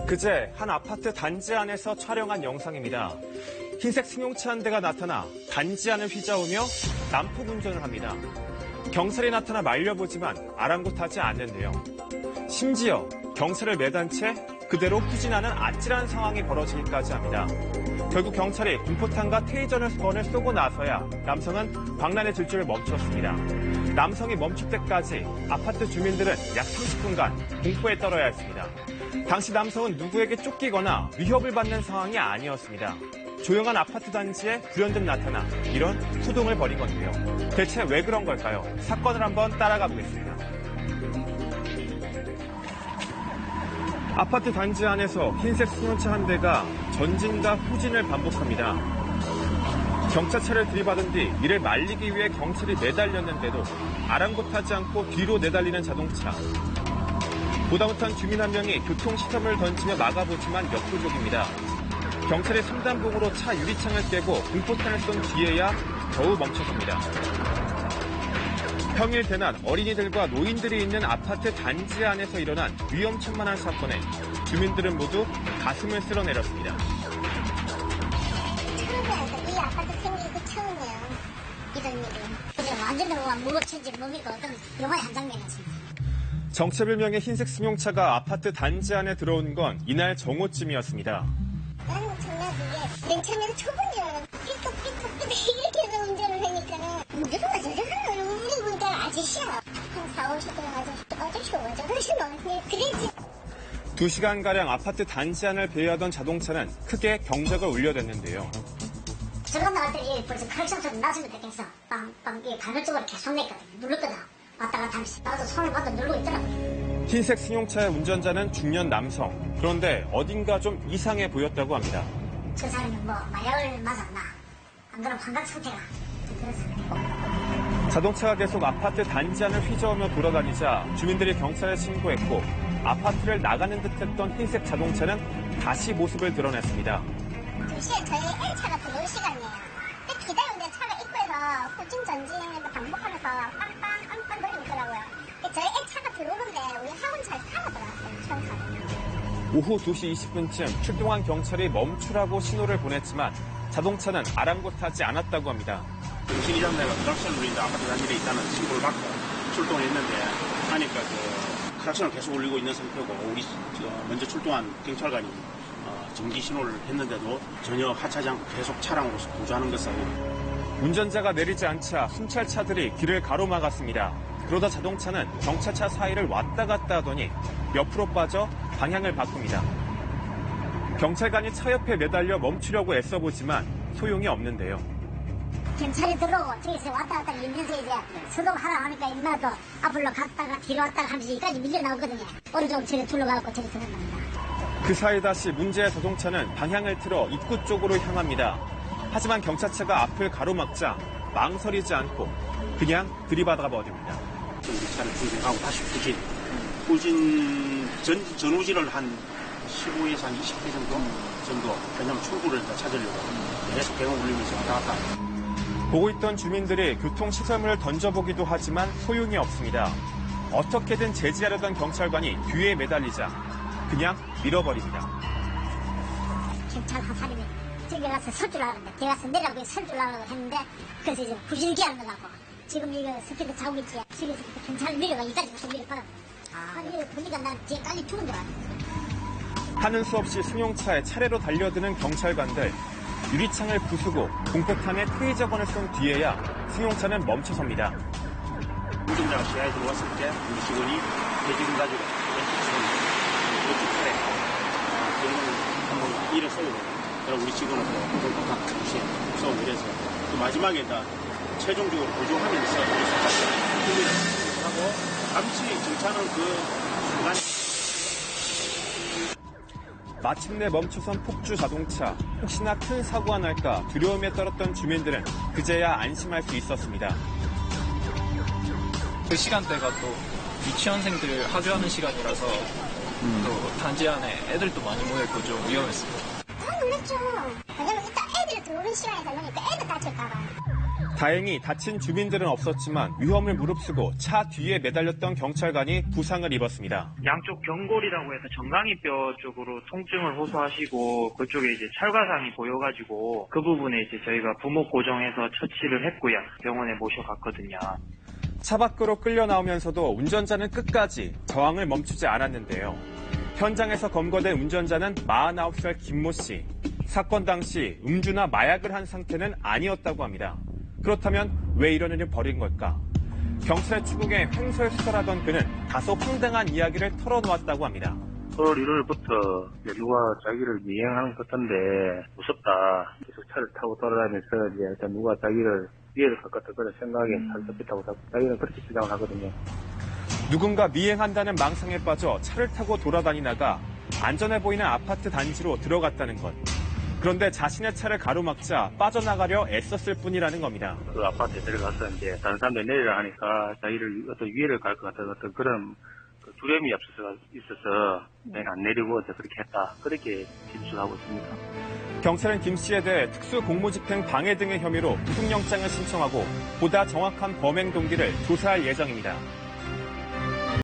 그제 한 아파트 단지 안에서 촬영한 영상입니다. 흰색 승용차 한 대가 나타나 단지 안을 휘저으며 난폭 운전을 합니다. 경찰이 나타나 말려보지만 아랑곳하지 않는데요. 심지어 경찰을 매단 채 그대로 후진하는 아찔한 상황이 벌어지기까지 합니다. 결국 경찰이 공포탄과 테이저건을 쏘고 나서야 남성은 광란의 질주를 멈췄습니다. 남성이 멈출 때까지 아파트 주민들은 약 30분간 공포에 떨어야 했습니다. 당시 남성은 누구에게 쫓기거나 위협을 받는 상황이 아니었습니다. 조용한 아파트 단지에 불현듯 나타나 이런 소동을 벌인 건데요. 대체 왜 그런 걸까요? 사건을 한번 따라가 보겠습니다. 아파트 단지 안에서 흰색 승용차 한 대가 전진과 후진을 반복합니다. 경찰차를 들이받은 뒤 이를 말리기 위해 경찰이 내달렸는데도 아랑곳하지 않고 뒤로 내달리는 자동차. 보다 못한 주민 한 명이 교통시설물을 던지며 막아보지만 역부족입니다. 경찰이 3단봉으로 차 유리창을 깨고 공포탄을 쏜 뒤에야 겨우 멈춰섭니다. 평일 대낮 어린이들과 노인들이 있는 아파트 단지 안에서 일어난 위험천만한 사건에 주민들은 모두 가슴을 쓸어내렸습니다. 처음에 이 아파트 생기고 처음이에요. 이런 일이. 그냥 완전히 무법천지 뭡니까 어떤 영화의 한 장면이었습니다. 정체불명의 흰색 승용차가 아파트 단지 안에 들어온 건 이날 정오쯤이었습니다. 나는 정말 그게 맨 처음에는 초보냐면 삐걱삐걱 이렇게 해서 운전을 하니까는 누가 저러는 우리 운전 아저씨야. 한 4, 50분 아저씨 왜 저러시노. 그랬지. 2시간가량 아파트 단지 안을 배회하던 자동차는 크게 경적을 울려댔는데요. 저거 나갈 때 벌써 크랙션 소리 나서면 되겠어. 빵빵 이게 바늘 쪽으로 계속 냈거든. 눌렀거든. 왔다 갔다 하면서 나도 손을 받아 누르고 있더라고. 흰색 승용차의 운전자는 중년 남성. 그런데 어딘가 좀 이상해 보였다고 합니다. 저 사람이 뭐 마약을 맞았나? 안 그러면 환각 상태가 좀 그랬어. 자동차가 계속 아파트 단지 안을 휘저으며 돌아다니자 주민들이 경찰에 신고했고 아파트를 나가는 듯했던 흰색 자동차는 다시 모습을 드러냈습니다. 2시에 저희 L차가 들어올 시간이에요. 근데 기다리는데 차가 입구에서 후진 전진을 반복하면서 빵빵 돌리고 있더라고요. 저희 L차가 들어오는데 우리 학원차에 타고 들어왔어요. 처음. 오후 2시 20분쯤 출동한 경찰이 멈추라고 신호를 보냈지만 자동차는 아랑곳하지 않았다고 합니다. 시기장내가 크락션을 울린다 아파트 단지에 있다는 신고를 받고 출동을 했는데 하니까 크락션을 계속 울리고 있는 상태고 우리 먼저 출동한 경찰관이 정지 신호를 했는데도 전혀 하차하지 않고 계속 차량으로서 도주하는 것을 운전자가 내리지 않자 순찰차들이 길을 가로막았습니다. 그러다 자동차는 경찰차 사이를 왔다 갔다 하더니 옆으로 빠져 방향을 바꿉니다. 경찰관이 차 옆에 매달려 멈추려고 애써보지만 소용이 없는데요. 경찰이 들어오고 저기서 왔다 갔다 밀면서 이제 소동하라 하니까 인마도 앞으로 갔다가 뒤로 왔다가 하면서 여기까지 밀려 나오거든요. 오른쪽 저기 둘러가고 저기 들어갑니다. 그 사이 다시 문제의 자동차는 방향을 틀어 입구 쪽으로 향합니다. 하지만 경찰차가 앞을 가로막자 망설이지 않고 그냥 들이받아 버립니다. 우리 차를 중진하고 다시 후진 전후진을 한 15에서 한 20회 정도 왜냐면 출구를 찾으려고 계속 배경 울리면서 왔다 갔다 보고 있던 주민들이 교통시설물을 던져보기도 하지만 소용이 없습니다. 어떻게든 제지하려던 경찰관이 뒤에 매달리자 그냥 밀어버립니다. 경찰 한 사람이 저기 가서 설 줄 알았는데 뒤에 가서 내려가고 설 줄 알았다고 했는데 그래서 이제 부질기 하는 거라고. 지금 이거 스피드 자고 있지. 저기서 경찰을 밀어가 여기까지 가서 밀어버려. 이거 보니까 난 뒤에 깔리 죽은 줄 알았어. 하는 수 없이 승용차에 차례로 달려드는 경찰관들. 유리창을 부수고 공포탄에 테이저건을 쏜 뒤에야 승용차는 멈춰섭니다. 운전자가 시야에 들어왔을 때 우리 직원이 대지금 가지고 차례 한번 일을 쏘고 그럼 우리 직원은 또 공포탄 동시에 쏘고 이래서 또 마지막에 최종적으로 보조하면서 준비를 하고 잠시 정차는 그 순간 마침내 멈춰선 폭주 자동차. 혹시나 큰 사고가 날까 두려움에 떨었던 주민들은 그제야 안심할 수 있었습니다. 그 시간대가 또 유치원생들 하교하는 시간이라서 또 단지 안에 애들도 많이 모여있고 좀 위험했습니다. 다 놀랬죠. 왜냐면 일단 애들이 노는 시간에서 노니까 애도 다칠까봐. 다행히 다친 주민들은 없었지만 위험을 무릅쓰고 차 뒤에 매달렸던 경찰관이 부상을 입었습니다. 양쪽 경골이라고 해서 정강이뼈 쪽으로 통증을 호소하시고 그쪽에 이제 찰과상이 보여가지고 그 부분에 이제 저희가 부목 고정해서 처치를 했고요. 병원에 모셔갔거든요. 차 밖으로 끌려 나오면서도 운전자는 끝까지 저항을 멈추지 않았는데요. 현장에서 검거된 운전자는 49살 김모 씨. 사건 당시 음주나 마약을 한 상태는 아니었다고 합니다. 그렇다면 왜 이런 일을 벌인 걸까? 경찰의 추궁에 횡설수설하던 그는 다소 황당한 이야기를 털어놓았다고 합니다. 8월 1월부터 누가 자기를 미행하는 것 같은데 무섭다. 계속 차를 타고 돌아다니면서 이제 일단 누가 자기를 위해를 갈 것 같다 그런 생각에 차를 잡혔다고 자기는 그렇게 주장을 하거든요. 누군가 미행한다는 망상에 빠져 차를 타고 돌아다니다가 안전해 보이는 아파트 단지로 들어갔다는 것. 그런데 자신의 차를 가로막자 빠져나가려 애썼을 뿐이라는 겁니다. 그 아파트에 들어가서 이제 다른 사람들이 내리라 하니까 자기를 어떤 위해를 갈 것 같은 어떤 그런 두려움이 있어서 내가 안 내리고 이제 그렇게 했다. 그렇게 진술하고 있습니다. 경찰은 김 씨에 대해 특수공무집행 방해 등의 혐의로 구속영장을 신청하고 보다 정확한 범행 동기를 조사할 예정입니다.